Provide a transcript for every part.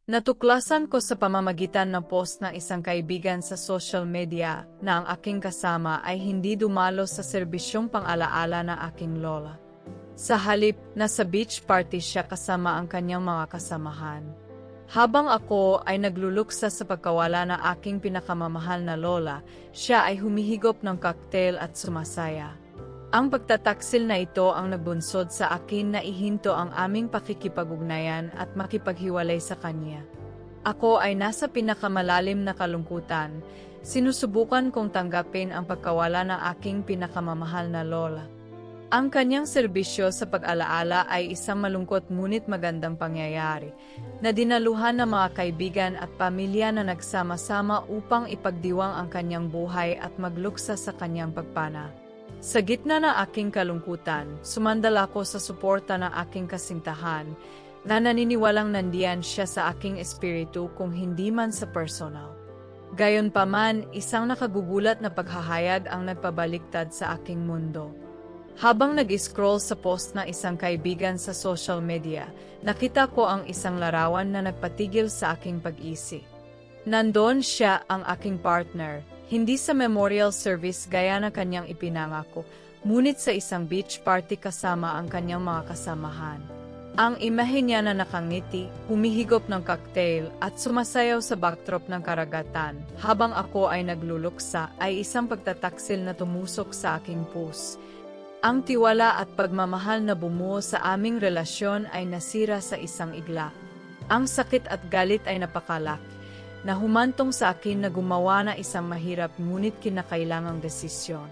Natuklasan ko sa pamamagitan ng post ng isang kaibigan sa social media na ang aking kasama ay hindi dumalo sa serbisyong pang-alaala ng aking lola. Sa halip, nasa beach party siya kasama ang kanyang mga kasamahan. Habang ako ay nagluluksa sa pagkawala ng aking pinakamamahal na lola, siya ay humihigop ng cocktail at sumasaya. Ang pagtataksil na ito ang nagbunsod sa akin na ihinto ang aming pakikipag-ugnayan at makipaghiwalay sa kanya. Ako ay nasa pinakamalalim na kalungkutan, sinusubukan kong tanggapin ang pagkawala ng aking pinakamamahal na lola. Ang kanyang serbisyo sa pag-alaala ay isang malungkot ngunit magandang pangyayari, na dinaluhan ng mga kaibigan at pamilya na nagsama-sama upang ipagdiwang ang kanyang buhay at magluksa sa kanyang pagpana. Sa gitna ng aking kalungkutan, sumandal ako sa suporta ng aking kasintahan, na naniniwalang nandiyan siya sa aking espiritu kung hindi man sa personal. Gayunpaman, isang nakagugulat na paghahayag ang nagpabaliktad sa aking mundo. Habang nag-scroll sa post ng isang kaibigan sa social media, nakita ko ang isang larawan na nagpatigil sa aking pag-isip. Nandoon siya, ang aking partner, hindi sa memorial service gaya na kanyang ipinangako, ngunit sa isang beach party kasama ang kanyang mga kasamahan. Ang imahe niya na nakangiti, humihigop ng cocktail at sumasayaw sa backdrop ng karagatan, habang ako ay nagluluksa, ay isang pagtataksil na tumusok sa aking puso. Ang tiwala at pagmamahal na bumuo sa aming relasyon ay nasira sa isang igla. Ang sakit at galit ay napakalaki, na humantong sa akin na gumawa na isang mahirap ngunit kinakailangang desisyon.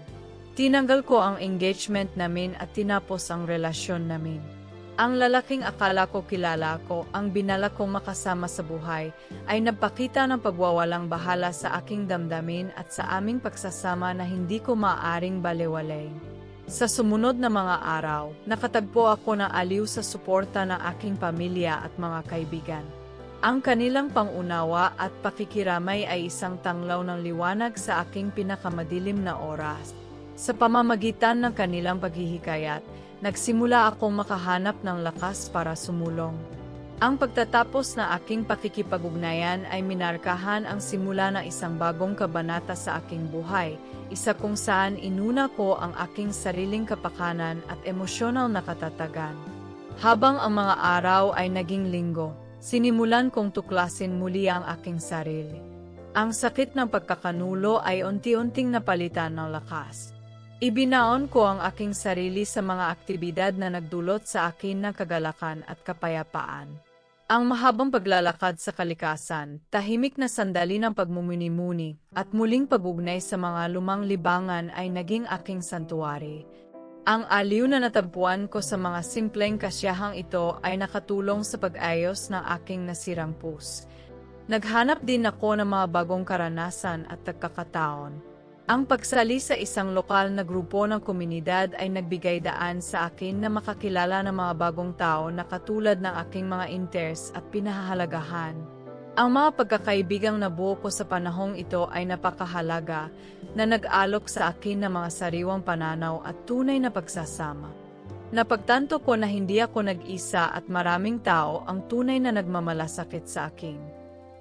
Tinanggal ko ang engagement namin at tinapos ang relasyon namin. Ang lalaking akala ko kilala ko, ang binalak kong makasama sa buhay, ay nagpakita ng pagwawalang bahala sa aking damdamin at sa aming pagsasama na hindi ko maaaring balewalain. Sa sumunod na mga araw, nakatagpo ako ng aliw sa suporta ng aking pamilya at mga kaibigan. Ang kanilang pangunawa at pakikiramay ay isang tanglaw ng liwanag sa aking pinakamadilim na oras. Sa pamamagitan ng kanilang paghihikayat, nagsimula akong makahanap ng lakas para sumulong. Ang pagtatapos na aking pakikipag-ugnayan ay minarkahan ang simula ng isang bagong kabanata sa aking buhay, isa kung saan inuna ko ang aking sariling kapakanan at emosyonal na katatagan. Habang ang mga araw ay naging linggo, sinimulan kong tuklasin muli ang aking sarili. Ang sakit ng pagkakanulo ay unti-unting napalitan ng lakas. Ibinaon ko ang aking sarili sa mga aktibidad na nagdulot sa akin ng kagalakan at kapayapaan. Ang mahabang paglalakad sa kalikasan, tahimik na sandali ng pagmumuni-muni, at muling pag-ugnay sa mga lumang libangan ay naging aking santuwari. Ang aliw na natagpuan ko sa mga simpleng kasiyahang ito ay nakatulong sa pag-ayos ng aking nasirang puso. Naghanap din ako ng mga bagong karanasan at pagkakataon. Ang pagsali sa isang lokal na grupo ng komunidad ay nagbigay daan sa akin na makakilala ng mga bagong tao na katulad ng aking mga interes at pinahahalagahan. Ang mga pagkakaibigang nabuo ko sa panahong ito ay napakahalaga, na nag-alok sa akin ng mga sariwang pananaw at tunay na pagsasama. Napagtanto ko na hindi ako nag-isa at maraming tao ang tunay na nagmamalasakit sa akin.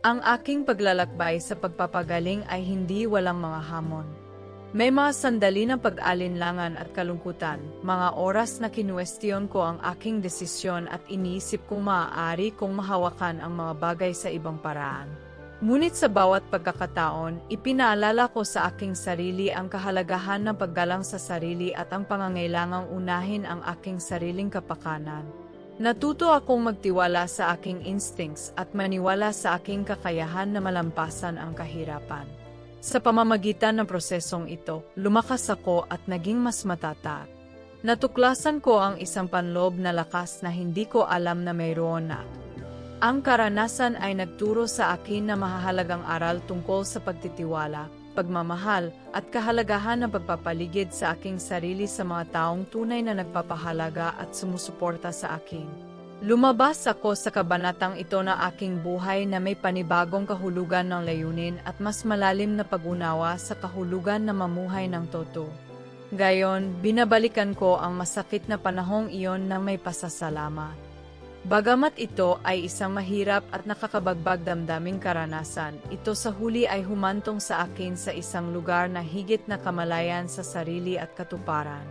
Ang aking paglalakbay sa pagpapagaling ay hindi walang mga hamon. May mga sandali ng pag-alinlangan at kalungkutan, mga oras na kinuwestiyon ko ang aking desisyon at iniisip kung maaari kong mahawakan ang mga bagay sa ibang paraan. Ngunit sa bawat pagkakataon, ipinaalala ko sa aking sarili ang kahalagahan ng paggalang sa sarili at ang pangangailangang unahin ang aking sariling kapakanan. Natuto akong magtiwala sa aking instincts at maniwala sa aking kakayahan na malampasan ang kahirapan. Sa pamamagitan ng prosesong ito, lumakas ako at naging mas matatag. Natuklasan ko ang isang panloob na lakas na hindi ko alam na mayroon na. Ang karanasan ay nagturo sa akin na mahahalagang aral tungkol sa pagtitiwala, pagmamahal, at kahalagahan ng pagpapaligid sa aking sarili sa mga taong tunay na nagpapahalaga at sumusuporta sa akin. Lumabas ako sa kabanatang ito na aking buhay na may panibagong kahulugan ng layunin at mas malalim na pag-unawa sa kahulugan na mamuhay ng totoo. Gayon, binabalikan ko ang masakit na panahong iyon ng may pasasalamat. Bagamat ito ay isang mahirap at nakakabagbag damdaming karanasan, ito sa huli ay humantong sa akin sa isang lugar na higit na kamalayan sa sarili at katuparan.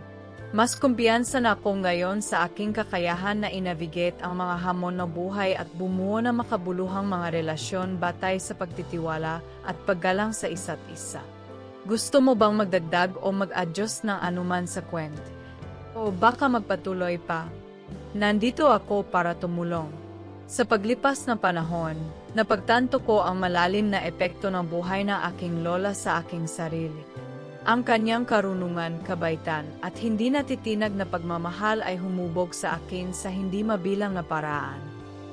Mas kumpiyansa na ako ngayon sa aking kakayahan na i-navigate ang mga hamon ng buhay at bumuo ng makabuluhang mga relasyon batay sa pagtitiwala at paggalang sa isa't isa. Gusto mo bang magdagdag o mag-adjust ng anuman sa kwento? O baka magpatuloy pa? Nandito ako para tumulong. Sa paglipas ng panahon, napagtanto ko ang malalim na epekto ng buhay ng aking lola sa aking sarili. Ang kanyang karunungan, kabaitan, at hindi natitinag na pagmamahal ay humubog sa akin sa hindi mabilang na paraan.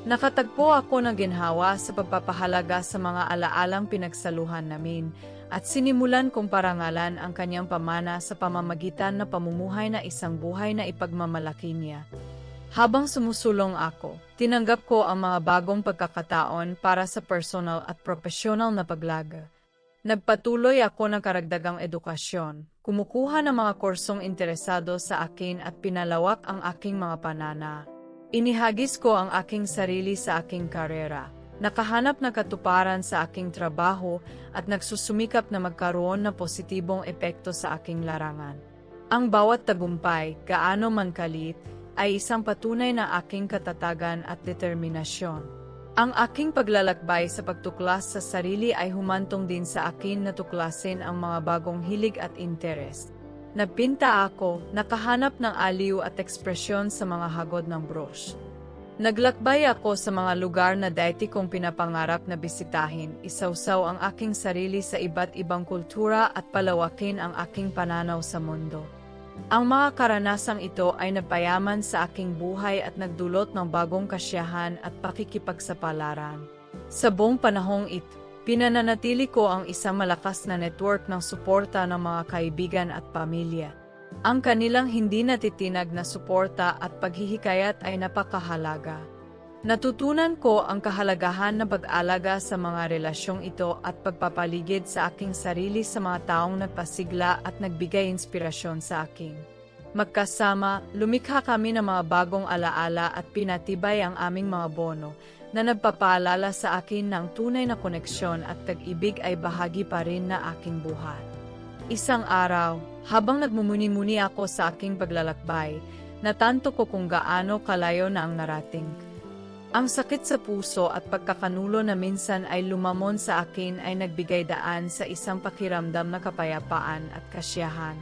Nakatagpo ako ng ginhawa sa pagpapahalaga sa mga alaalang pinagsaluhan namin, at sinimulan kong parangalan ang kanyang pamana sa pamamagitan na pamumuhay na isang buhay na ipagmamalaki niya. Habang sumusulong ako, tinanggap ko ang mga bagong pagkakataon para sa personal at profesional na paglaga. Nagpatuloy ako ng karagdagang edukasyon, kumukuha ng mga kursong interesado sa akin at pinalawak ang aking mga panana. Inihagis ko ang aking sarili sa aking karera, nakahanap ng katuparan sa aking trabaho at nagsusumikap na magkaroon ng positibong epekto sa aking larangan. Ang bawat tagumpay, gaano man kalit, ay isang patunay na aking katatagan at determinasyon. Ang aking paglalakbay sa pagtuklas sa sarili ay humantong din sa akin na tuklasin ang mga bagong hilig at interes. Nagpinta ako, nakahanap ng aliw at ekspresyon sa mga hagod ng brush. Naglakbay ako sa mga lugar na dati kong pinapangarap na bisitahin, isawsaw ang aking sarili sa iba't ibang kultura at palawakin ang aking pananaw sa mundo. Ang mga karanasang ito ay napayaman sa aking buhay at nagdulot ng bagong kasiyahan at pakikipagsapalaran. Sa buong panahong ito, pinananatili ko ang isang malakas na network ng suporta ng mga kaibigan at pamilya. Ang kanilang hindi natitinag na suporta at paghihikayat ay napakahalaga. Natutunan ko ang kahalagahan ng pag-alaga sa mga relasyong ito at pagpapaligid sa aking sarili sa mga taong nagpasigla at nagbigay inspirasyon sa akin. Magkasama, lumikha kami ng mga bagong alaala at pinatibay ang aming mga bono, na nagpapaalala sa akin ng tunay na koneksyon at tag-ibig ay bahagi pa rin na aking buhay. Isang araw, habang nagmumuni-muni ako sa aking paglalakbay, natanto ko kung gaano kalayo na ang narating. Ang sakit sa puso at pagkakanulo na minsan ay lumamon sa akin ay nagbigay daan sa isang pakiramdam na kapayapaan at kasiyahan.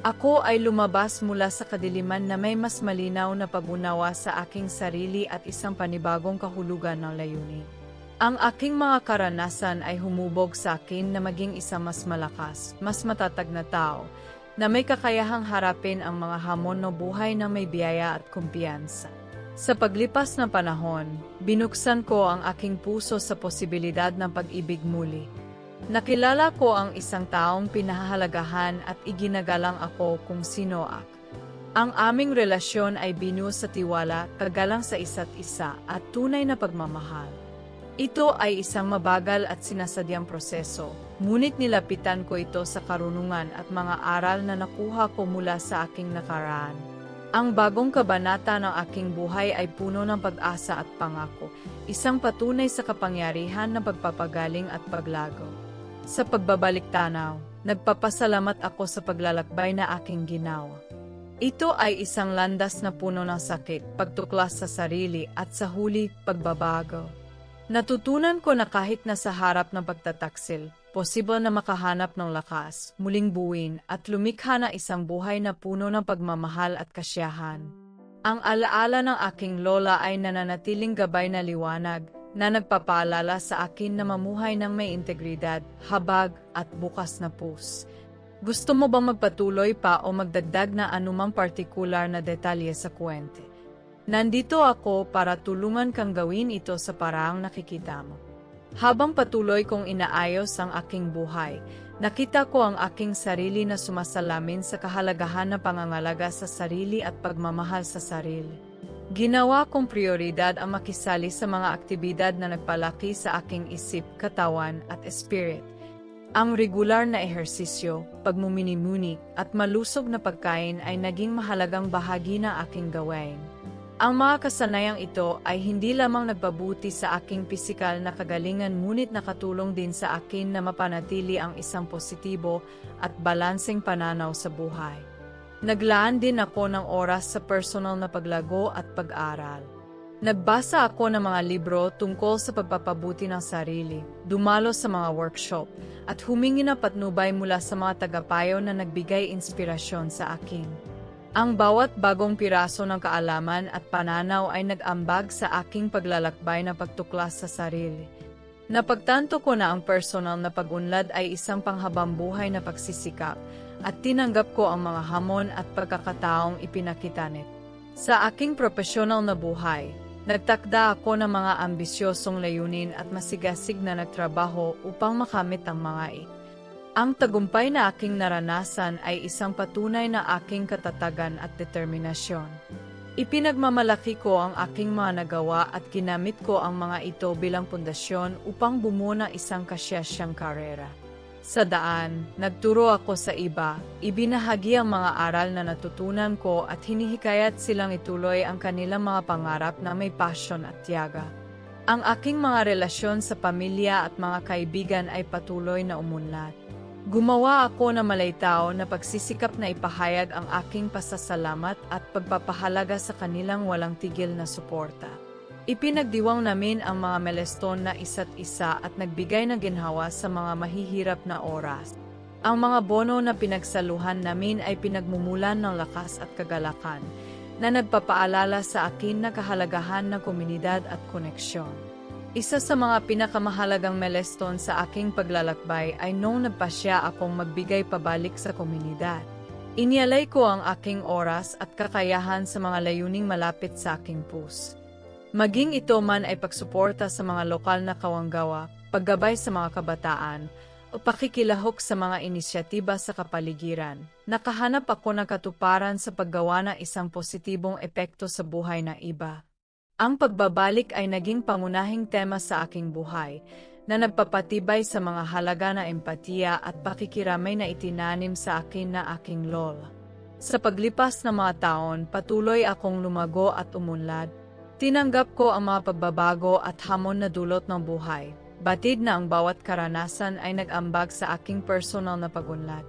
Ako ay lumabas mula sa kadiliman na may mas malinaw na pag-unawa sa aking sarili at isang panibagong kahulugan ng layunin. Ang aking mga karanasan ay humubog sa akin na maging isang mas malakas, mas matatag na tao, na may kakayahang harapin ang mga hamon ng buhay na may biyaya at kumpiyansa. Sa paglipas ng panahon, binuksan ko ang aking puso sa posibilidad ng pag-ibig muli. Nakilala ko ang isang taong pinahahalagahan at iginagalang ako kung sino ako. Ang aming relasyon ay binuo sa tiwala, kagalang sa isa't isa, at tunay na pagmamahal. Ito ay isang mabagal at sinasadyang proseso, ngunit nilapitan ko ito sa karunungan at mga aral na nakuha ko mula sa aking nakaraan. Ang bagong kabanata ng aking buhay ay puno ng pag-asa at pangako, isang patunay sa kapangyarihan ng pagpapagaling at paglago. Sa pagbabalik tanaw, nagpapasalamat ako sa paglalakbay na aking ginawa. Ito ay isang landas na puno ng sakit, pagtuklas sa sarili at sa huli, pagbabago. Natutunan ko na kahit nasa harap ng pagtataksil, posible na makahanap ng lakas, muling buuin at lumikha na isang buhay na puno ng pagmamahal at kasiyahan. Ang alaala ng aking lola ay nananatiling gabay na liwanag na nagpapaalala sa akin na mamuhay ng may integridad, habag at bukas na puso. Gusto mo bang magpatuloy pa o magdagdag na anumang partikular na detalye sa kwento? Nandito ako para tulungan kang gawin ito sa paraang nakikita mo. Habang patuloy kong inaayos ang aking buhay, nakita ko ang aking sarili na sumasalamin sa kahalagahan ng pangangalaga sa sarili at pagmamahal sa sarili. Ginawa kong prioridad ang makisali sa mga aktibidad na nagpalaki sa aking isip, katawan at spirit. Ang regular na ehersisyo, pagmumuni-muni at malusog na pagkain ay naging mahalagang bahagi ng aking gawain. Ang mga kasanayang ito ay hindi lamang nagpabuti sa aking pisikal na kagalingan ngunit nakatulong din sa akin na mapanatili ang isang positibo at balanseng pananaw sa buhay. Naglaan din ako ng oras sa personal na paglago at pag-aral. Nagbasa ako ng mga libro tungkol sa pagpapabuti ng sarili, dumalo sa mga workshop, at humingi ng patnubay mula sa mga tagapayo na nagbigay inspirasyon sa akin. Ang bawat bagong piraso ng kaalaman at pananaw ay nag-ambag sa aking paglalakbay na pagtuklas sa sarili. Napagtanto ko na ang personal na pag-unlad ay isang panghabambuhay na pagsisikap at tinanggap ko ang mga hamon at pagkakataong ipinakita nito. Sa aking propesyonal na buhay, nagtakda ako ng mga ambisyosong layunin at masigasig na nagtrabaho upang makamit ang mga ito. Ang tagumpay na aking naranasan ay isang patunay na aking katatagan at determinasyon. Ipinagmamalaki ko ang aking mga nagawa at ginamit ko ang mga ito bilang pundasyon upang bumuo ng isang kasyasyang karera. Sa daan, nagturo ako sa iba, ibinahagi ang mga aral na natutunan ko at hinihikayat silang ituloy ang kanilang mga pangarap na may passion at tiyaga. Ang aking mga relasyon sa pamilya at mga kaibigan ay patuloy na umunlad. Gumawa ako ng malaytao na pagsisikap na ipahayag ang aking pasasalamat at pagpapahalaga sa kanilang walang tigil na suporta. Ipinagdiwang namin ang mga milestone na isa't isa at nagbigay ng ginhawa sa mga mahihirap na oras. Ang mga bono na pinagsaluhan namin ay pinagmumulan ng lakas at kagalakan na nagpapaalala sa akin na kahalagahan ng komunidad at koneksyon. Isa sa mga pinakamahalagang milestone sa aking paglalakbay ay nung nagpasya akong magbigay pabalik sa komunidad. Inialay ko ang aking oras at kakayahan sa mga layuning malapit sa aking puso. Maging ito man ay pagsuporta sa mga lokal na kawanggawa, paggabay sa mga kabataan, o pakikilahok sa mga inisyatiba sa kapaligiran. Nakahanap ako ng katuparan sa paggawa ng isang positibong epekto sa buhay ng iba. Ang pagbabalik ay naging pangunahing tema sa aking buhay, na nagpapatibay sa mga halaga na empatiya at pakikiramay na itinanim sa akin na aking lola. Sa paglipas ng mga taon, patuloy akong lumago at umunlad. Tinanggap ko ang mga pagbabago at hamon na dulot ng buhay. Batid na ang bawat karanasan ay nag-ambag sa aking personal na pagunlad.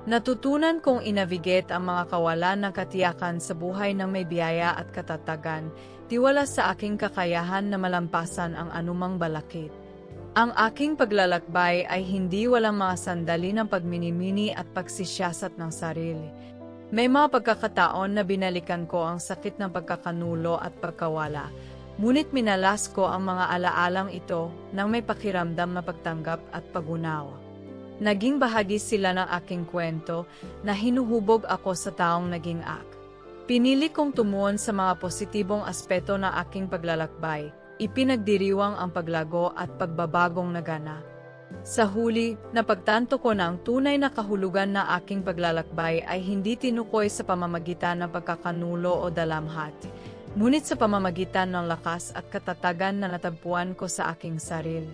Natutunan kong inavigate ang mga kawalan ng katiyakan sa buhay ng may biyaya at katatagan, tiwala sa aking kakayahan na malampasan ang anumang balakid. Ang aking paglalakbay ay hindi walang mga sandali ng pagminimini at pagsisiyasat ng sarili. May mga pagkakataon na binalikan ko ang sakit ng pagkakanulo at pagkawala, ngunit minalas ko ang mga alaalang ito nang may pakiramdam na pagtanggap at pag-unawa. Naging bahagi sila ng aking kwento na hinuhubog ako sa taong naging ak. Pinili kong tumuon sa mga positibong aspeto ng aking paglalakbay, ipinagdiriwang ang paglago at pagbabagong nagana. Sa huli, napagtanto ko na ang tunay na kahulugan ng aking paglalakbay ay hindi tinukoy sa pamamagitan ng pagkakanulo o dalamhati, ngunit sa pamamagitan ng lakas at katatagan na natagpuan ko sa aking sarili.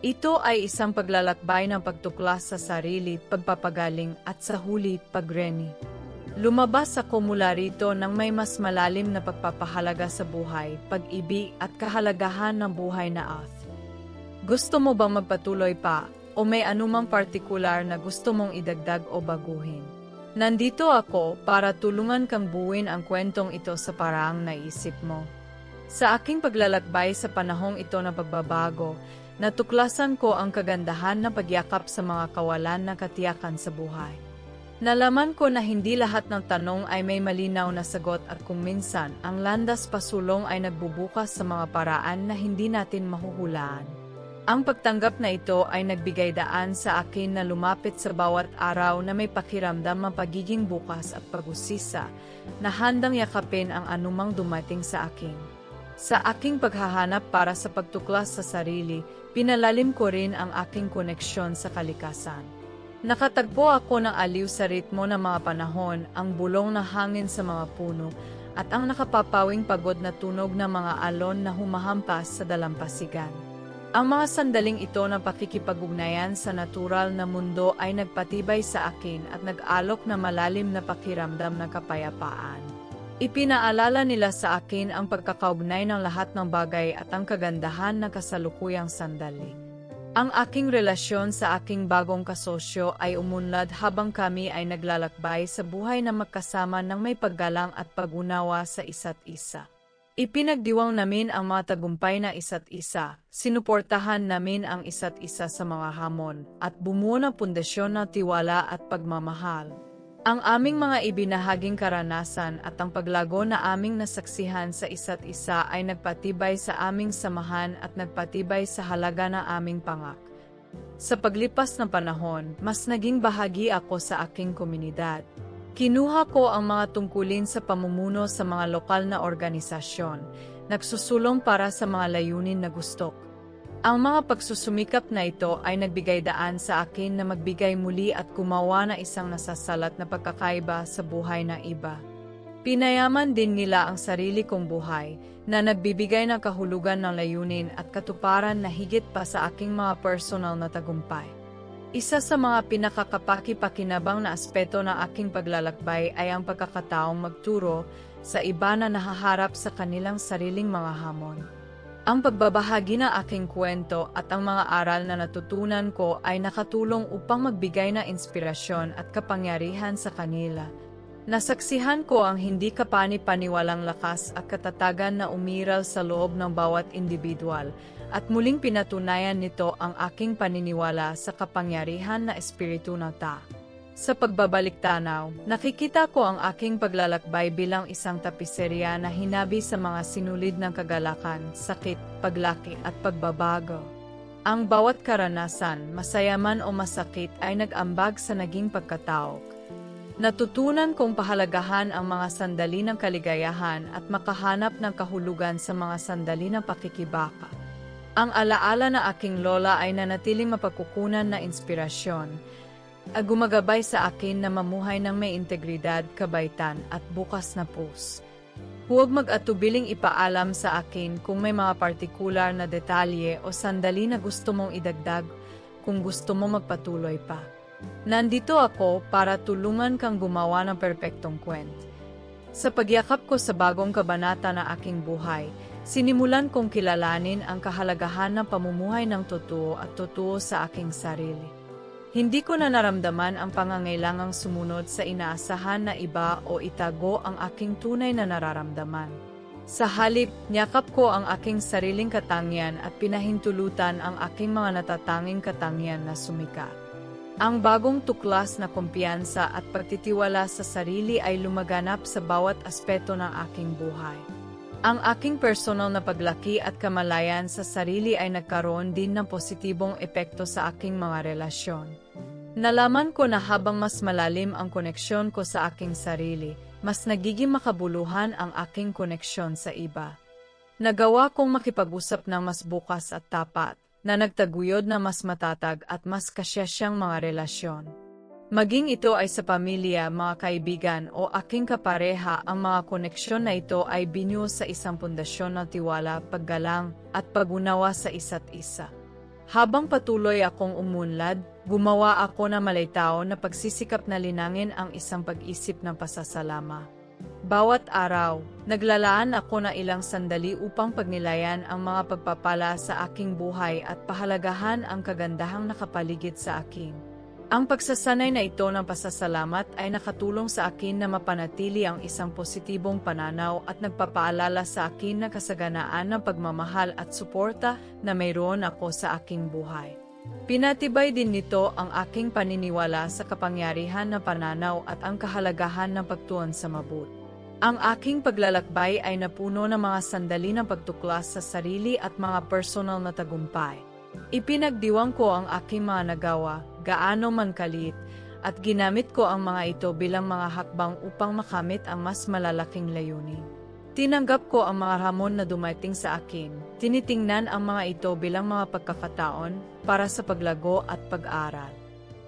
Ito ay isang paglalakbay ng pagtuklas sa sarili, pagpapagaling at sa huli, pagreni. Lumabas ako mula rito nang may mas malalim na pagpapahalaga sa buhay, pag-ibig at kahalagahan ng buhay na ath. Gusto mo bang magpatuloy pa o may anumang partikular na gusto mong idagdag o baguhin? Nandito ako para tulungan kang buuin ang kwentong ito sa paraang naisip mo. Sa aking paglalakbay sa panahong ito na pagbabago, natuklasan ko ang kagandahan ng pagyakap sa mga kawalan na katiyakan sa buhay. Nalaman ko na hindi lahat ng tanong ay may malinaw na sagot at kung minsan, ang landas pasulong ay nagbubukas sa mga paraan na hindi natin mahuhulaan. Ang pagtanggap na ito ay nagbigay daan sa akin na lumapit sa bawat araw na may pakiramdam ng pagiging bukas at pag-usisa, na handang yakapin ang anumang dumating sa akin. Sa aking paghahanap para sa pagtuklas sa sarili, pinalalim ko rin ang aking koneksyon sa kalikasan. Nakatagpo ako ng aliw sa ritmo ng mga panahon, ang bulong na hangin sa mga puno, at ang nakapapawing pagod na tunog ng mga alon na humahampas sa dalampasigan. Ang mga sandaling ito ng pakikipag-ugnayan sa natural na mundo ay nagpatibay sa akin at nag-alok na malalim na pakiramdam ng kapayapaan. Ipinaalala nila sa akin ang pagkakaugnay ng lahat ng bagay at ang kagandahan ng kasalukuyang sandali. Ang aking relasyon sa aking bagong kasosyo ay umunlad habang kami ay naglalakbay sa buhay na magkasama ng may paggalang at pag-unawa sa isa't isa. Ipinagdiwang namin ang mga tagumpay na isa't isa, sinuportahan namin ang isa't isa sa mga hamon, at bumuo ng pundasyon ng tiwala at pagmamahal. Ang aming mga ibinahaging karanasan at ang paglago na aming nasaksihan sa isa't isa ay nagpatibay sa aming samahan at nagpatibay sa halaga ng aming pangak. Sa paglipas ng panahon, mas naging bahagi ako sa aking komunidad. Kinuha ko ang mga tungkulin sa pamumuno sa mga lokal na organisasyon, nagsusulong para sa mga layunin na gusto. Ang mga pagsusumikap na ito ay nagbigay daan sa akin na magbigay muli at gumawa na isang nasasalat na pagkakaiba sa buhay ng iba. Pinayaman din nila ang sarili kong buhay, na nagbibigay ng kahulugan ng layunin at katuparan na higit pa sa aking mga personal na tagumpay. Isa sa mga pinakakapaki-pakinabang na aspeto ng aking paglalakbay ay ang pagkakataong magturo sa iba na nahaharap sa kanilang sariling mga hamon. Ang pagbabahagi ng aking kwento at ang mga aral na natutunan ko ay nakatulong upang magbigay ng inspirasyon at kapangyarihan sa kanila. Nasaksihan ko ang hindi kapani-paniwalang lakas at katatagan na umiral sa loob ng bawat individual, at muling pinatunayan nito ang aking paniniwala sa kapangyarihan na espiritu ng tao. Sa pagbabalik tanaw, nakikita ko ang aking paglalakbay bilang isang tapiserya na hinabi sa mga sinulid ng kagalakan, sakit, paglaki at pagbabago. Ang bawat karanasan, masaya man o masakit, ay nag-ambag sa naging pagkatao. Natutunan kong pahalagahan ang mga sandali ng kaligayahan at makahanap ng kahulugan sa mga sandali ng pakikibaka. Ang alaala na aking lola ay nanatiling mapagkukunan na inspirasyon, gumagabay sa akin na mamuhay ng may integridad, kabaitan at bukas na puso. Huwag mag-atubiling ipaalam sa akin kung may mga partikular na detalye o sandali na gusto mong idagdag kung gusto mo magpatuloy pa. Nandito ako para tulungan kang gumawa ng perpektong kwento. Sa pagyakap ko sa bagong kabanata na aking buhay, sinimulan kong kilalanin ang kahalagahan ng pamumuhay ng totoo at totoo sa aking sarili. Hindi ko na naramdaman ang pangangailangang sumunod sa inaasahan na iba o itago ang aking tunay na nararamdaman. Sa halip, niyakap ko ang aking sariling katangian at pinahintulutan ang aking mga natatanging katangian na sumikat. Ang bagong tuklas na kumpiyansa at pagtitiwala sa sarili ay lumaganap sa bawat aspeto ng aking buhay. Ang aking personal na paglaki at kamalayan sa sarili ay nagkaroon din ng positibong epekto sa aking mga relasyon. Nalaman ko na habang mas malalim ang koneksyon ko sa aking sarili, mas nagiging makabuluhan ang aking koneksyon sa iba. Nagawa kong makipag-usap ng mas bukas at tapat, na nagtaguyod na mas matatag at mas kasyasyang mga relasyon. Maging ito ay sa pamilya, mga kaibigan o aking kapareha, ang mga koneksyon na ito ay binuo sa isang pundasyon ng tiwala, paggalang at pag-unawa sa isa't isa. Habang patuloy akong umunlad, gumawa ako ng malaytao na pagsisikap na linangin ang isang pag-isip ng pasasalama. Bawat araw, naglalaan ako ng ilang sandali upang pagnilayan ang mga pagpapala sa aking buhay at pahalagahan ang kagandahang nakapaligid sa akin. Ang pagsasanay na ito ng pasasalamat ay nakatulong sa akin na mapanatili ang isang positibong pananaw at nagpapaalala sa akin na kasaganaan ng pagmamahal at suporta na mayroon ako sa aking buhay. Pinatibay din nito ang aking paniniwala sa kapangyarihan ng pananaw at ang kahalagahan ng pagtuon sa mabuti. Ang aking paglalakbay ay napuno ng mga sandali ng pagtuklas sa sarili at mga personal na tagumpay. Ipinagdiwang ko ang aking mga nagawa, gaano man kaliit, at ginamit ko ang mga ito bilang mga hakbang upang makamit ang mas malalaking layunin. Tinanggap ko ang mga hamon na dumating sa akin, tinitingnan ang mga ito bilang mga pagkakataon para sa paglago at pag-aral.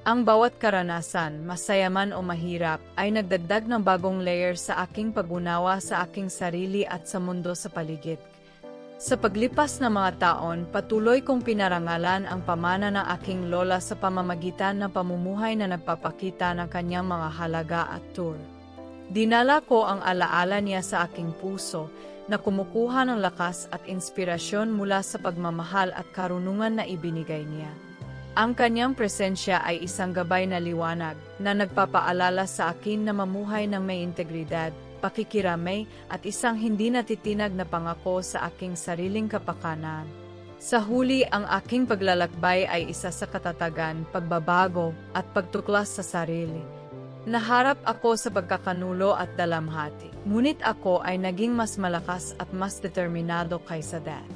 Ang bawat karanasan, masaya man o mahirap, ay nagdagdag ng bagong layer sa aking pag-unawa sa aking sarili at sa mundo sa paligid. Sa paglipas ng mga taon, patuloy kong pinarangalan ang pamana ng aking lola sa pamamagitan ng pamumuhay na nagpapakita ng kanyang mga halaga at tour. Dinala ko ang alaala niya sa aking puso, na kumukuha ng lakas at inspirasyon mula sa pagmamahal at karunungan na ibinigay niya. Ang kanyang presensya ay isang gabay na liwanag na nagpapaalala sa akin na mamuhay ng may integridad, pakikiramay at isang hindi natitinag na pangako sa aking sariling kapakanan. Sa huli, ang aking paglalakbay ay isa sa katatagan, pagbabago at pagtuklas sa sarili. Naharap ako sa pagkakanulo at dalamhati, ngunit ako ay naging mas malakas at mas determinado kaysa dati.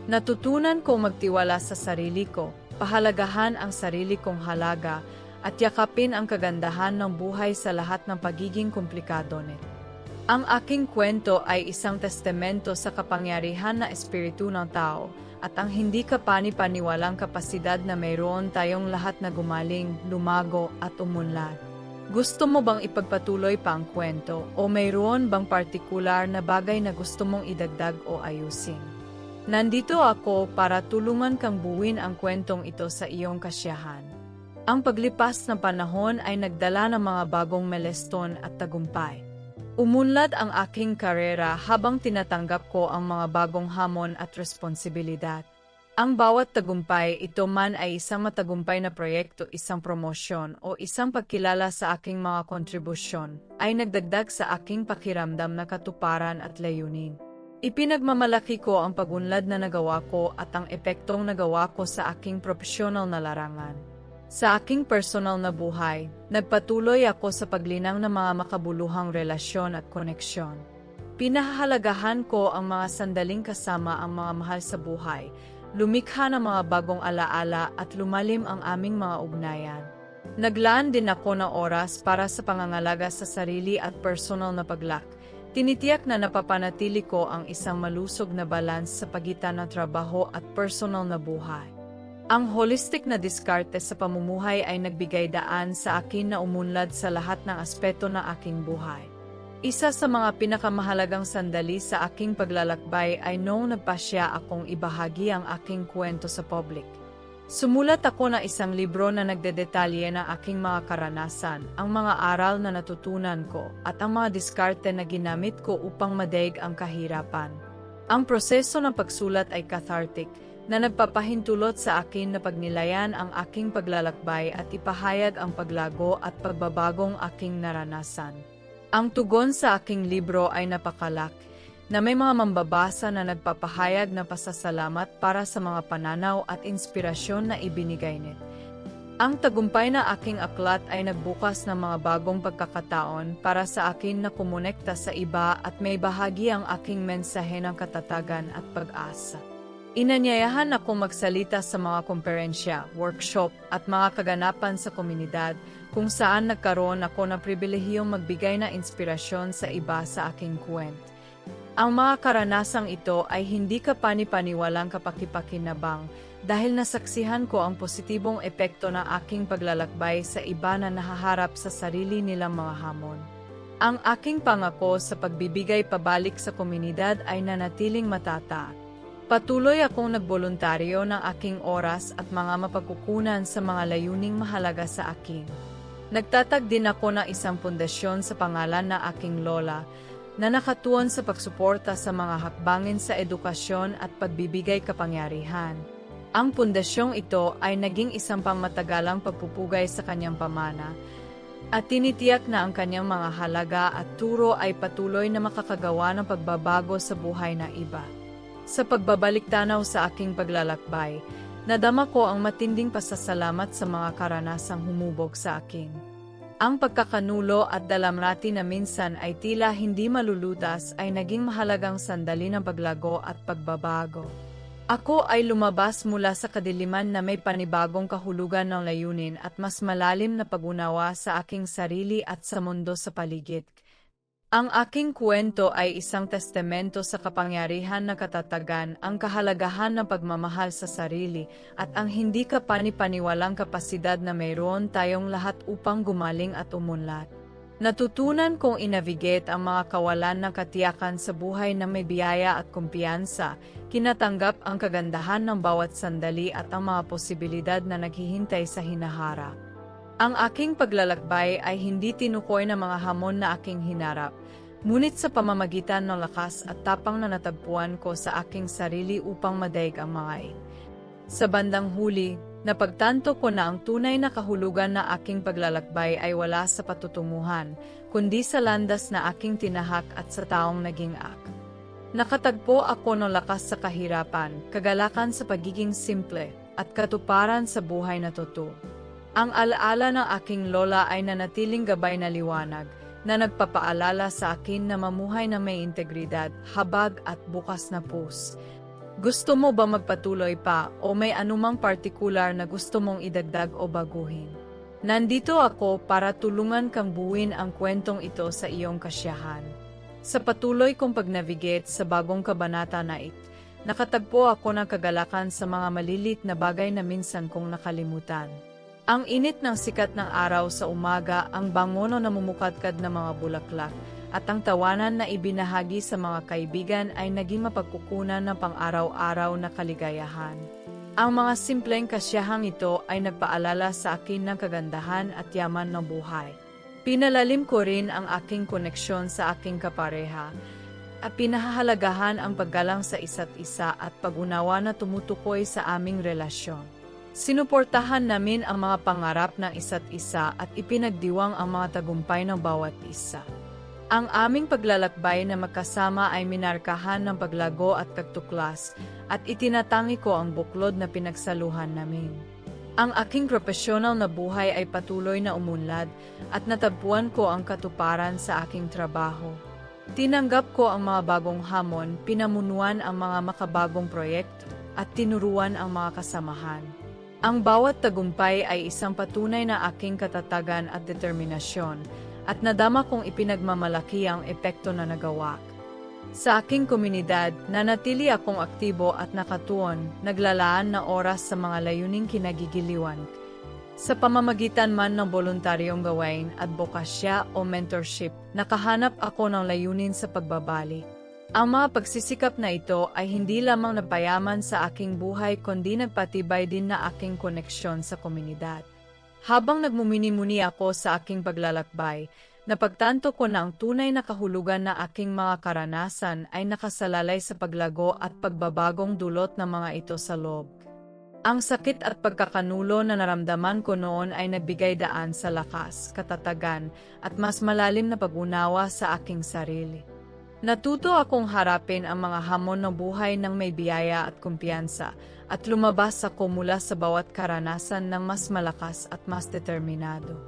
Natutunan kong magtiwala sa sarili ko, pahalagahan ang sarili kong halaga, at yakapin ang kagandahan ng buhay sa lahat ng pagiging komplikado nito. Ang aking kwento ay isang testamento sa kapangyarihan na espiritu ng tao, at ang hindi kapani-paniwalang kapasidad na mayroon tayong lahat na gumaling, lumago at umunlad. Gusto mo bang ipagpatuloy pa ang kwento o mayroon bang partikular na bagay na gusto mong idagdag o ayusin? Nandito ako para tulungan kang buuin ang kwentong ito sa iyong kasiyahan. Ang paglipas ng panahon ay nagdala ng mga bagong milestone at tagumpay. Umunlad ang aking karera habang tinatanggap ko ang mga bagong hamon at responsibilidad. Ang bawat tagumpay, ito man ay isang matagumpay na proyekto, isang promosyon o isang pagkilala sa aking mga kontribusyon, ay nagdagdag sa aking pakiramdam na katuparan at layunin. Ipinagmamalaki ko ang pagunlad na nagawa ko at ang epektong nagawa ko sa aking profesional na larangan. Sa aking personal na buhay, nagpatuloy ako sa paglinang ng mga makabuluhang relasyon at koneksyon. Pinahahalagahan ko ang mga sandaling kasama ang mga mahal sa buhay, lumikha ng mga bagong alaala at lumalim ang aming mga ugnayan. Naglaan din ako ng oras para sa pangangalaga sa sarili at personal na paglak. Tinitiyak na napapanatili ko ang isang malusog na balance sa pagitan ng trabaho at personal na buhay. Ang holistic na diskarte sa pamumuhay ay nagbigay daan sa akin na umunlad sa lahat ng aspeto ng aking buhay. Isa sa mga pinakamahalagang sandali sa aking paglalakbay ay noong nagpasya akong ibahagi ang aking kwento sa public. Sumulat ako ng isang libro na nagdedetalye ng aking mga karanasan, ang mga aral na natutunan ko, at ang mga diskarte na ginamit ko upang madaig ang kahirapan. Ang proseso ng pagsulat ay cathartic, na nagpapahintulot sa akin na pagnilayan ang aking paglalakbay at ipahayag ang paglago at pagbabagong aking naranasan. Ang tugon sa aking libro ay napakalak, na may mga mambabasa na nagpapahayag na pasasalamat para sa mga pananaw at inspirasyon na ibinigay nito. Ang tagumpay na aking aklat ay nagbukas ng mga bagong pagkakataon para sa akin na kumonekta sa iba at may bahagi ang aking mensahe ng katatagan at pag-asa. Inanyayahan ako magsalita sa mga komperensya, workshop at mga kaganapan sa komunidad kung saan nagkaroon ako ng pribilehiyong magbigay na inspirasyon sa iba sa aking kwento. Ang mga karanasang ito ay hindi kapani-paniwalang kapakipakinabang dahil nasaksihan ko ang positibong epekto ng aking paglalakbay sa iba na nahaharap sa sarili nilang mga hamon. Ang aking pangako sa pagbibigay pabalik sa komunidad ay nanatiling matataag. Patuloy akong nagboluntaryo ng aking oras at mga mapagkukunan sa mga layuning mahalaga sa akin. Nagtatag din ako ng isang pundasyon sa pangalan na aking lola na nakatuon sa pagsuporta sa mga hakbangin sa edukasyon at pagbibigay kapangyarihan. Ang pundasyong ito ay naging isang pangmatagalang pagpupugay sa kanyang pamana at tinitiyak na ang kanyang mga halaga at turo ay patuloy na makakagawa ng pagbabago sa buhay ng iba. Sa pagbabalik tanaw sa aking paglalakbay, nadama ko ang matinding pasasalamat sa mga karanasang humubog sa akin. Ang pagkakanulo at dalamhati na minsan ay tila hindi malulutas ay naging mahalagang sandali ng paglago at pagbabago. Ako ay lumabas mula sa kadiliman na may panibagong kahulugan ng layunin at mas malalim na pag-unawa sa aking sarili at sa mundo sa paligid. Ang aking kwento ay isang testamento sa kapangyarihan ng katatagan, ang kahalagahan ng pagmamahal sa sarili, at ang hindi kapani-paniwalang kapasidad na mayroon tayong lahat upang gumaling at umunlad. Natutunan kong inavigate ang mga kawalan ng katiyakan sa buhay na may biyaya at kumpiyansa, kinatanggap ang kagandahan ng bawat sandali at ang mga posibilidad na naghihintay sa hinaharap. Ang aking paglalakbay ay hindi tinukoy ng mga hamon na aking hinarap, ngunit sa pamamagitan ng lakas at tapang na natagpuan ko sa aking sarili upang madaig ang mga Sa bandang huli, napagtanto ko na ang tunay na kahulugan na aking paglalakbay ay wala sa patutunguhan, kundi sa landas na aking tinahak at sa taong naging Nakatagpo ako ng lakas sa kahirapan, kagalakan sa pagiging simple, at katuparan sa buhay na totoo. Ang alaala ng aking lola ay nanatiling gabay na liwanag, na nagpapaalala sa akin na mamuhay na may integridad, habag at bukas na puso. Gusto mo ba magpatuloy pa o may anumang partikular na gusto mong idagdag o baguhin? Nandito ako para tulungan kang buuin ang kwentong ito sa iyong kasiyahan. Sa patuloy kong pag-navigate sa bagong kabanata na nakatagpo ako ng kagalakan sa mga malilit na bagay na minsan kong nakalimutan. Ang init ng sikat ng araw sa umaga, ang bangono na mumukadkad na mga bulaklak, at ang tawanan na ibinahagi sa mga kaibigan ay naging mapagkukunan ng pang-araw-araw na kaligayahan. Ang mga simpleng kasiyahang ito ay nagpaalala sa akin ng kagandahan at yaman ng buhay. Pinalalim ko rin ang aking koneksyon sa aking kapareha, at pinahahalagahan ang paggalang sa isa't isa at pag-unawa na tumutukoy sa aming relasyon. Sinuportahan namin ang mga pangarap ng isa't isa at ipinagdiwang ang mga tagumpay ng bawat isa. Ang aming paglalakbay na magkasama ay minarkahan ng paglago at pagtuklas, at itinatangi ko ang buklod na pinagsaluhan namin. Ang aking profesional na buhay ay patuloy na umunlad, at natagpuan ko ang katuparan sa aking trabaho. Tinanggap ko ang mga bagong hamon, pinamunuan ang mga makabagong proyekto, at tinuruan ang mga kasamahan. Ang bawat tagumpay ay isang patunay na aking katatagan at determinasyon, at nadama kong ipinagmamalaki ang epekto na nagawa. Sa aking komunidad, nanatili akong aktibo at nakatuon, naglalaan na oras sa mga layuning kinagigiliwan. Sa pamamagitan man ng voluntaryong gawain, advokasya o mentorship, nakahanap ako ng layunin sa pagbabalik. Ang mga pagsisikap na ito ay hindi lamang napayaman sa aking buhay kundi nagpatibay din na aking koneksyon sa komunidad. Habang nagmumuni-muni ako sa aking paglalakbay, napagtanto ko na ang tunay na kahulugan na aking mga karanasan ay nakasalalay sa paglago at pagbabagong dulot ng mga ito sa loob. Ang sakit at pagkakanulo na naramdaman ko noon ay nagbigay daan sa lakas, katatagan, at mas malalim na pag-unawa sa aking sarili. Natuto akong harapin ang mga hamon ng buhay ng may biyaya at kumpiyansa, at lumabas ako mula sa bawat karanasan ng mas malakas at mas determinado.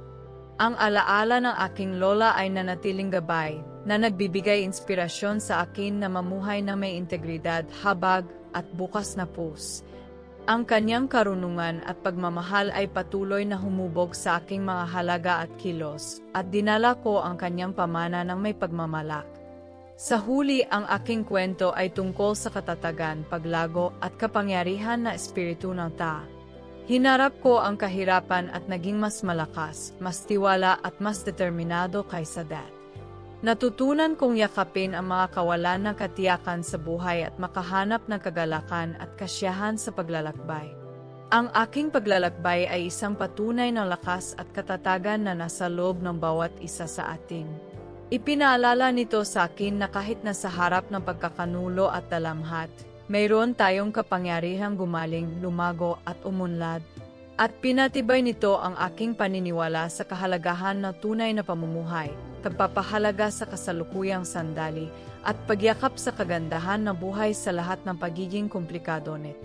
Ang alaala ng aking lola ay nanatiling gabay, na nagbibigay inspirasyon sa akin na mamuhay na may integridad, habag, at bukas na puso. Ang kanyang karunungan at pagmamahal ay patuloy na humubog sa aking mga halaga at kilos, at dinala ko ang kanyang pamana ng may pagmamalak. Sa huli, ang aking kwento ay tungkol sa katatagan, paglago, at kapangyarihan na espiritu ng Hinarap ko ang kahirapan at naging mas malakas, mas tiwala at mas determinado kaysa dati. Natutunan kong yakapin ang mga kawalan ng katiyakan sa buhay at makahanap ng kagalakan at kasiyahan sa paglalakbay. Ang aking paglalakbay ay isang patunay ng lakas at katatagan na nasa loob ng bawat isa sa atin. Ipinaalala nito sa akin na kahit nasa harap ng pagkakanulo at dalamhat, mayroon tayong kapangyarihang gumaling, lumago at umunlad. At pinatibay nito ang aking paniniwala sa kahalagahan ng tunay na pamumuhay, pagpapahalaga sa kasalukuyang sandali, at pagyakap sa kagandahan ng buhay sa lahat ng pagiging komplikado nito.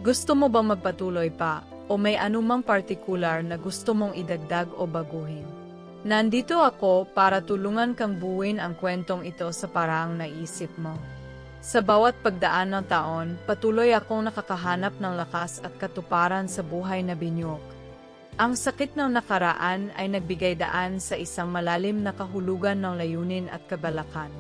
Gusto mo bang magpatuloy pa, o may anumang partikular na gusto mong idagdag o baguhin? Nandito ako para tulungan kang buuin ang kwentong ito sa paraang naisip mo. Sa bawat pagdaan ng taon, patuloy akong nakakahanap ng lakas at katuparan sa buhay na binyok. Ang sakit ng nakaraan ay nagbigay daan sa isang malalim na kahulugan ng layunin at kabalakan.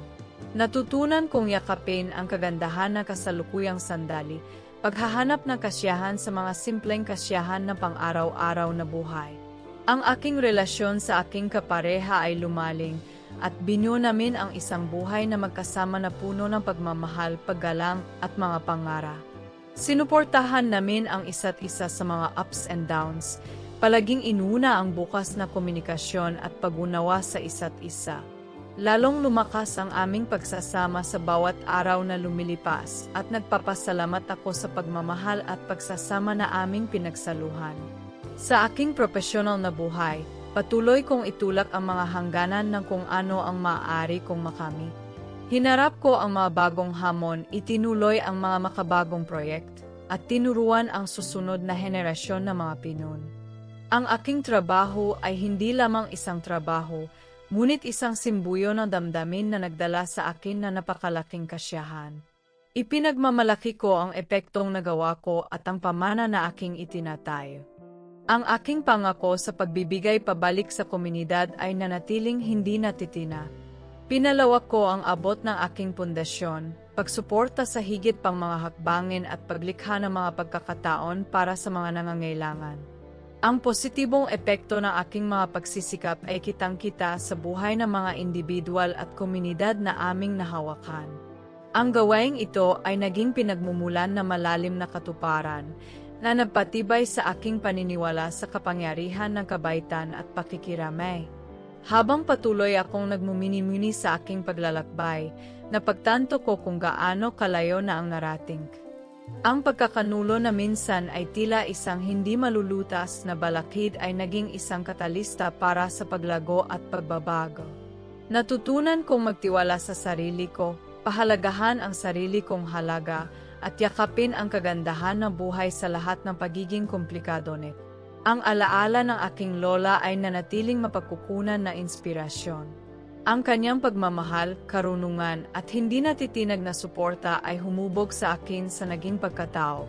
Natutunan kong yakapin ang kagandahan ng kasalukuyang sandali, paghahanap ng kasiyahan sa mga simpleng kasiyahan ng pang-araw-araw na buhay. Ang aking relasyon sa aking kapareha ay lumaling, at binuo namin ang isang buhay na magkasama na puno ng pagmamahal, paggalang, at mga pangarap. Sinuportahan namin ang isa't isa sa mga ups and downs, Palaging inuna ang bukas na komunikasyon at pag-unawa sa isa't isa. Lalong lumakas ang aming pagsasama sa bawat araw na lumilipas at nagpapasalamat ako sa pagmamahal at pagsasama na aming pinagsaluhan. Sa aking profesional na buhay, patuloy kong itulak ang mga hangganan ng kung ano ang maaari kong makamit. Hinarap ko ang mga bagong hamon, itinuloy ang mga makabagong proyekto, at tinuruan ang susunod na henerasyon ng mga Pinon. Ang aking trabaho ay hindi lamang isang trabaho, ngunit isang simbuyo ng damdamin na nagdala sa akin na napakalaking kasiyahan. Ipinagmamalaki ko ang epektong nagawa ko at ang pamana na aking itinatayo. Ang aking pangako sa pagbibigay pabalik sa komunidad ay nanatiling hindi natitina. Pinalawak ko ang abot ng aking pundasyon, pagsuporta sa higit pang mga hakbangin at paglikha ng mga pagkakataon para sa mga nangangailangan. Ang positibong epekto ng aking mga pagsisikap ay kitang-kita sa buhay ng mga individual at komunidad na aming nahawakan. Ang gawaing ito ay naging pinagmumulan na malalim na katuparan na nagpatibay sa aking paniniwala sa kapangyarihan ng kabaitan at pakikiramay. Habang patuloy akong nagmumini-muni sa aking paglalakbay, napagtanto ko kung gaano kalayo na ang narating. Ang pagkakanulo na minsan ay tila isang hindi malulutas na balakid ay naging isang katalista para sa paglago at pagbabago. Natutunan kong magtiwala sa sarili ko, pahalagahan ang sarili kong halaga, at yakapin ang kagandahan ng buhay sa lahat ng pagiging komplikado nito. Ang alaala ng aking lola ay nanatiling mapagkukunan na inspirasyon. Ang kanyang pagmamahal, karunungan at hindi natitinag na suporta ay humubog sa akin sa naging pagkatao.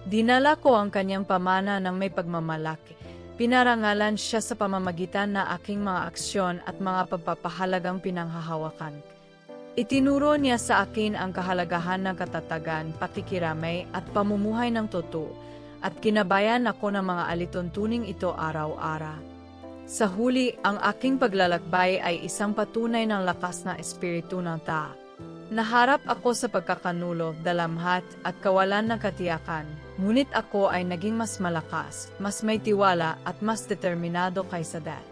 Dinala ko ang kanyang pamana ng may pagmamalaki. Pinarangalan siya sa pamamagitan na aking mga aksyon at mga pagpapahalagang pinanghahawakan. Itinuro niya sa akin ang kahalagahan ng katatagan, pakikiramay at pamumuhay ng totoo, at kinabayan ako ng mga alituntuning ito araw-araw. Sa huli, ang aking paglalakbay ay isang patunay ng lakas na espiritu ng tao. Naharap ako sa pagkakanulo, dalamhat, at kawalan ng katiyakan, ngunit ako ay naging mas malakas, mas may tiwala, at mas determinado kaysa dati.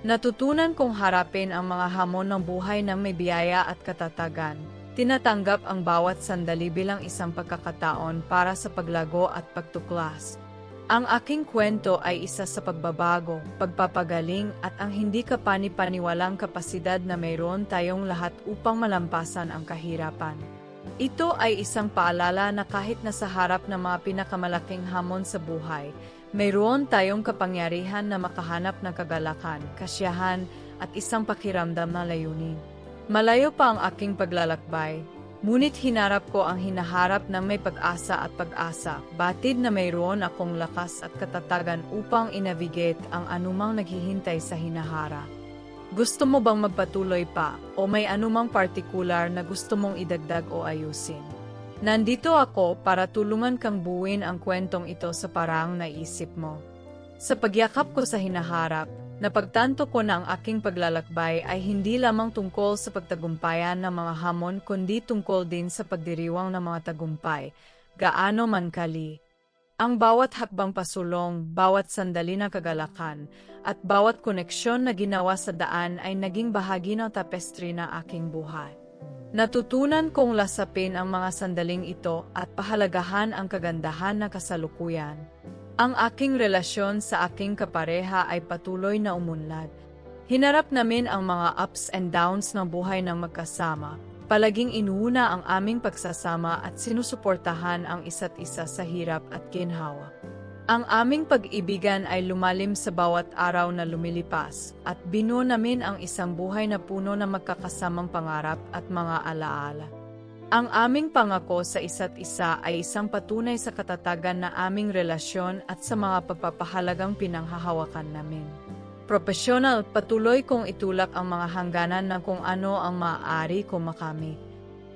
Natutunan kong harapin ang mga hamon ng buhay ng may biyaya at katatagan. Tinatanggap ang bawat sandali bilang isang pagkakataon para sa paglago at pagtuklas. Ang aking kwento ay isa sa pagbabago, pagpapagaling at ang hindi kapani-paniwalang kapasidad na mayroon tayong lahat upang malampasan ang kahirapan. Ito ay isang paalala na kahit nasa harap ng mga pinakamalaking hamon sa buhay, mayroon tayong kapangyarihan na makahanap ng kagalakan, kasiyahan at isang pakiramdam na layunin. Malayo pa ang aking paglalakbay. Ngunit hinarap ko ang hinaharap ng may pag-asa at pag-asa, batid na mayroon akong lakas at katatagan upang inavigate ang anumang naghihintay sa hinaharap. Gusto mo bang magpatuloy pa o may anumang partikular na gusto mong idagdag o ayusin? Nandito ako para tulungan kang buuin ang kwentong ito sa paraang naisip mo. Sa pagyakap ko sa hinaharap, napagtanto ko na ang aking paglalakbay ay hindi lamang tungkol sa pagtagumpayan ng mga hamon kundi tungkol din sa pagdiriwang ng mga tagumpay, gaano man kali. Ang bawat hakbang pasulong, bawat sandali ng kagalakan, at bawat koneksyon na ginawa sa daan ay naging bahagi ng tapestry ng aking buhay. Natutunan kong lasapin ang mga sandaling ito at pahalagahan ang kagandahan ng kasalukuyan. Ang aking relasyon sa aking kapareha ay patuloy na umunlad. Hinarap namin ang mga ups and downs ng buhay ng magkasama. Palaging inuuna ang aming pagsasama at sinusuportahan ang isa't isa sa hirap at ginhawa. Ang aming pag-ibigan ay lumalim sa bawat araw na lumilipas at binuo namin ang isang buhay na puno ng magkakasamang pangarap at mga alaala. Ang aming pangako sa isa't isa ay isang patunay sa katatagan na aming relasyon at sa mga pagpapahalagang pinanghahawakan namin. Profesional, patuloy kong itulak ang mga hangganan ng kung ano ang maaari kong makamit.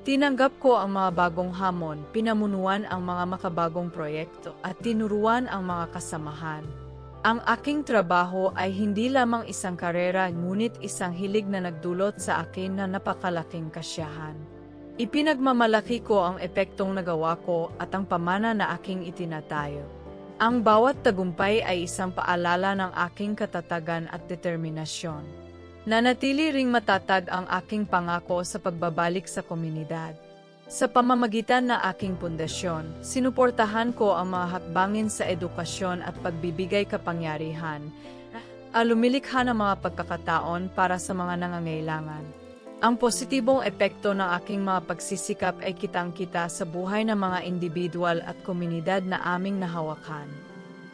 Tinanggap ko ang mga bagong hamon, pinamunuan ang mga makabagong proyekto at tinuruan ang mga kasamahan. Ang aking trabaho ay hindi lamang isang karera ngunit isang hilig na nagdulot sa akin na napakalaking kasiyahan. Ipinagmamalaki ko ang epektong nagawa ko at ang pamana na aking itinatayo. Ang bawat tagumpay ay isang paalala ng aking katatagan at determinasyon. Nanatili ring matatag ang aking pangako sa pagbabalik sa komunidad. Sa pamamagitan ng aking pundasyon, sinuportahan ko ang mga hakbangin sa edukasyon at pagbibigay kapangyarihan, lumilikha ng mga pagkakataon para sa mga nangangailangan. Ang positibong epekto ng aking mga pagsisikap ay kitang-kita sa buhay ng mga individual at komunidad na aming nahawakan.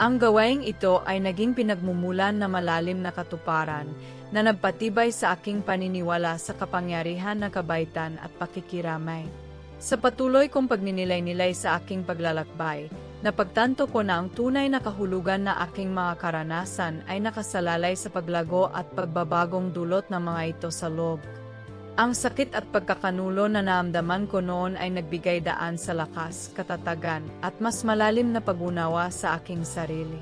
Ang gawaing ito ay naging pinagmumulan na malalim na katuparan na nagpatibay sa aking paniniwala sa kapangyarihan ng kabaitan at pakikiramay. Sa patuloy kong pagninilay-nilay sa aking paglalakbay, napagtanto ko na ang tunay na kahulugan na aking mga karanasan ay nakasalalay sa paglago at pagbabagong dulot ng mga ito sa loob. Ang sakit at pagkakanulo na naramdaman ko noon ay nagbigay daan sa lakas, katatagan, at mas malalim na pag-unawa sa aking sarili.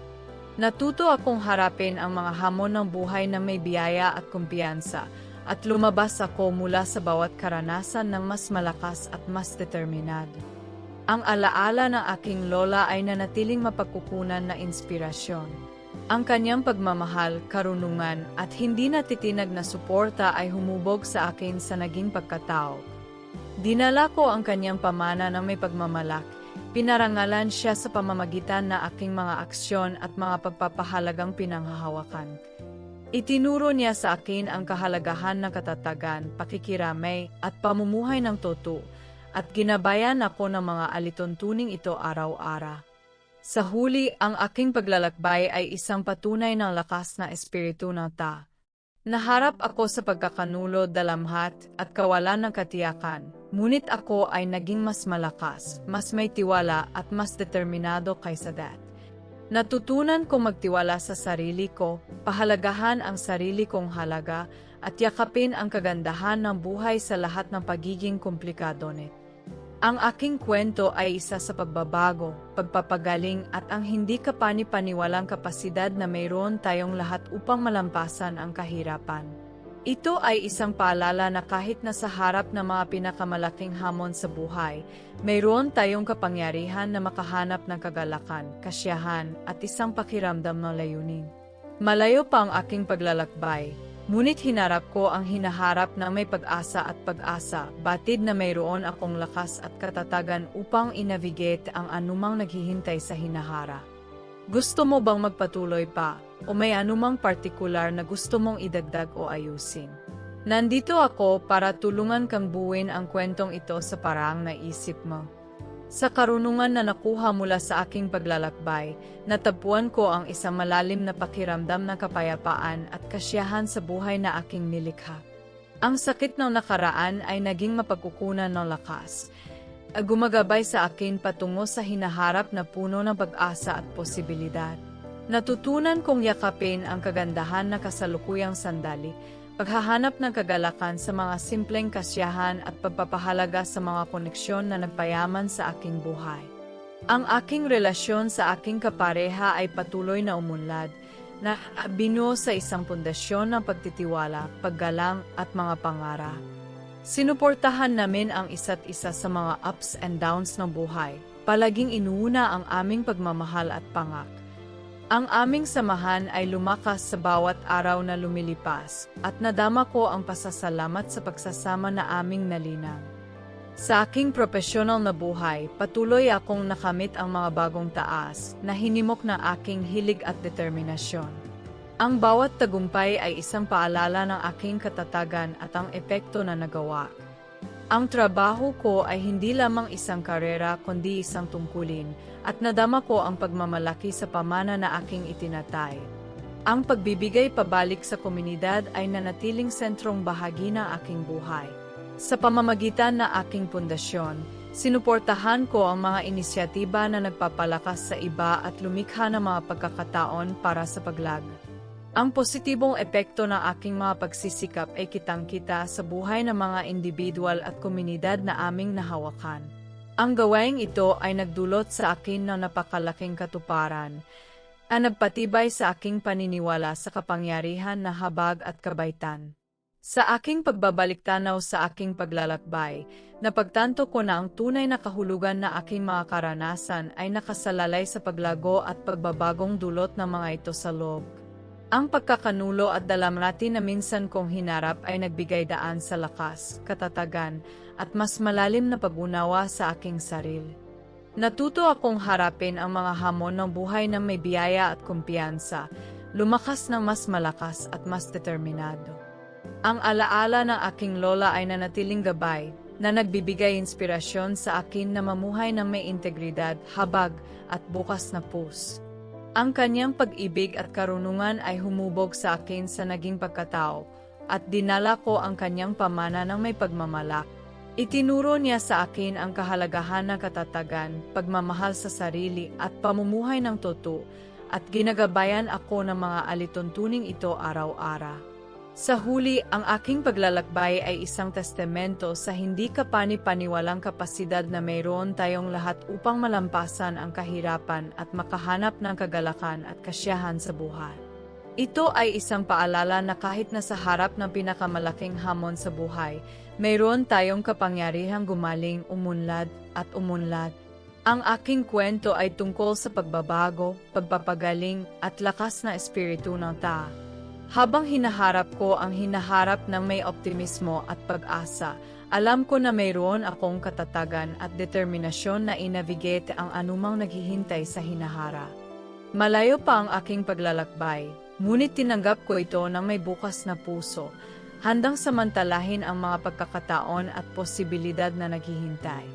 Natuto akong harapin ang mga hamon ng buhay na may biyaya at kumpiyansa, at lumabas ako mula sa bawat karanasan ng mas malakas at mas determinado. Ang alaala ng aking lola ay nanatiling mapagkukunan na inspirasyon. Ang kanyang pagmamahal, karunungan, at hindi natitinag na suporta ay humubog sa akin sa naging pagkatao. Dinala ko ang kanyang pamana na may pagmamalak, pinarangalan siya sa pamamagitan na aking mga aksyon at mga pagpapahalagang pinanghahawakan. Itinuro niya sa akin ang kahalagahan ng katatagan, pakikiramay, at pamumuhay ng totoo, at ginabayan ako ng mga alituntuning ito araw-araw. Sa huli, ang aking paglalakbay ay isang patunay ng lakas na espiritu ng ta. Naharap ako sa pagkakanulo, dalamhat, at kawalan ng katiyakan, ngunit ako ay naging mas malakas, mas may tiwala at mas determinado kaysa dati. Natutunan kong magtiwala sa sarili ko, pahalagahan ang sarili kong halaga, at yakapin ang kagandahan ng buhay sa lahat ng pagiging komplikado nito. Ang aking kwento ay isa sa pagbabago, pagpapagaling at ang hindi kapani-paniwalang kapasidad na mayroon tayong lahat upang malampasan ang kahirapan. Ito ay isang paalala na kahit nasa harap ng mga pinakamalaking hamon sa buhay, mayroon tayong kapangyarihan na makahanap ng kagalakan, kasiyahan at isang pakiramdam ng layunin. Malayo pa ang aking paglalakbay. Ngunit hinarap ko ang hinaharap na may pag-asa at pag-asa, batid na mayroon akong lakas at katatagan upang inavigate ang anumang naghihintay sa hinahara. Gusto mo bang magpatuloy pa, o may anumang partikular na gusto mong idagdag o ayusin? Nandito ako para tulungan kang buuin ang kwentong ito sa paraang naisip mo. Sa karunungan na nakuha mula sa aking paglalakbay, natagpuan ko ang isang malalim na pakiramdam ng kapayapaan at kasiyahan sa buhay na aking nilikha. Ang sakit ng nakaraan ay naging mapagkukunan ng lakas, gumagabay sa akin patungo sa hinaharap na puno ng pag-asa at posibilidad. Natutunan kong yakapin ang kagandahan na kasalukuyang sandali, paghahanap ng kagalakan sa mga simpleng kasiyahan at pagpapahalaga sa mga koneksyon na nagpayaman sa aking buhay. Ang aking relasyon sa aking kapareha ay patuloy na umunlad, na binuo sa isang pundasyon ng pagtitiwala, paggalang at mga pangarap. Sinuportahan namin ang isa't isa sa mga ups and downs ng buhay, palaging inuuna ang aming pagmamahal at pangak. Ang aming samahan ay lumakas sa bawat araw na lumilipas, at nadama ko ang pasasalamat sa pagsasama na aming nalinang. Sa aking propesyonal na buhay, patuloy akong nakamit ang mga bagong taas na hinimok ng aking hilig at determinasyon. Ang bawat tagumpay ay isang paalala ng aking katatagan at ang epekto na nagawa. Ang trabaho ko ay hindi lamang isang karera kundi isang tungkulin, at nadama ko ang pagmamalaki sa pamana na aking itinatay. Ang pagbibigay pabalik sa komunidad ay nanatiling sentrong bahagi ng aking buhay. Sa pamamagitan ng aking pundasyon, sinuportahan ko ang mga inisyatiba na nagpapalakas sa iba at lumikha ng mga pagkakataon para sa paglago. Ang positibong epekto ng aking mga pagsisikap ay kitang-kita sa buhay ng mga individual at komunidad na aming nahawakan. Ang gawaing ito ay nagdulot sa akin ng napakalaking katuparan, ang nagpatibay sa aking paniniwala sa kapangyarihan na habag at kabaitan. Sa aking pagbabalik-tanaw sa aking paglalakbay, napagtanto ko na ang tunay na kahulugan na aking mga karanasan ay nakasalalay sa paglago at pagbabagong dulot ng mga ito sa loob. Ang pagkakanulo at dalamhati na minsan kong hinarap ay nagbigay daan sa lakas, katatagan, at mas malalim na pag-unawa sa aking sarili. Natuto akong harapin ang mga hamon ng buhay na may biyaya at kumpiyansa, lumakas ng mas malakas at mas determinado. Ang alaala ng aking lola ay nanatiling gabay, na nagbibigay inspirasyon sa akin na mamuhay ng may integridad, habag, at bukas na puso. Ang kanyang pag-ibig at karunungan ay humubog sa akin sa naging pagkatao, at dinala ko ang kanyang pamana ng may pagmamalak. Itinuro niya sa akin ang kahalagahan ng katatagan, pagmamahal sa sarili at pamumuhay ng totoo, at ginagabayan ako ng mga alituntuning ito araw-araw. Sa huli, ang aking paglalakbay ay isang testamento sa hindi kapani-paniwalang kapasidad na mayroon tayong lahat upang malampasan ang kahirapan at makahanap ng kagalakan at kasiyahan sa buhay. Ito ay isang paalala na kahit nasa harap ng pinakamalaking hamon sa buhay, mayroon tayong kapangyarihang gumaling, umunlad, at umunlad. Ang aking kwento ay tungkol sa pagbabago, pagpapagaling, at lakas na espiritu ng tao. Habang hinaharap ko ang hinaharap ng may optimismo at pag-asa, alam ko na mayroon akong katatagan at determinasyon na i-navigate ang anumang naghihintay sa hinaharap. Malayo pa ang aking paglalakbay, ngunit tinanggap ko ito ng may bukas na puso, handang samantalahin ang mga pagkakataon at posibilidad na naghihintay.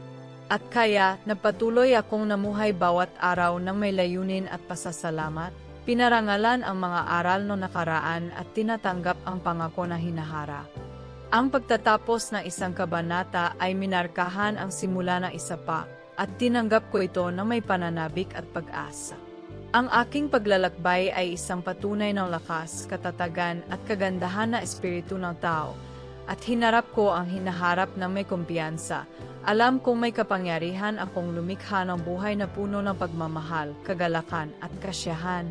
At kaya, napatuloy akong namuhay bawat araw ng may layunin at pasasalamat, pinarangalan ang mga aral no nakaraan at tinatanggap ang pangako na hinaharap. Ang pagtatapos ng isang kabanata ay minarkahan ang simula ng isa pa, at tinanggap ko ito na may pananabik at pag-asa. Ang aking paglalakbay ay isang patunay ng lakas, katatagan at kagandahan na espiritu ng tao, at hinarap ko ang hinaharap na may kumpiyansa. Alam kong may kapangyarihan akong lumikha ng buhay na puno ng pagmamahal, kagalakan at kasiyahan.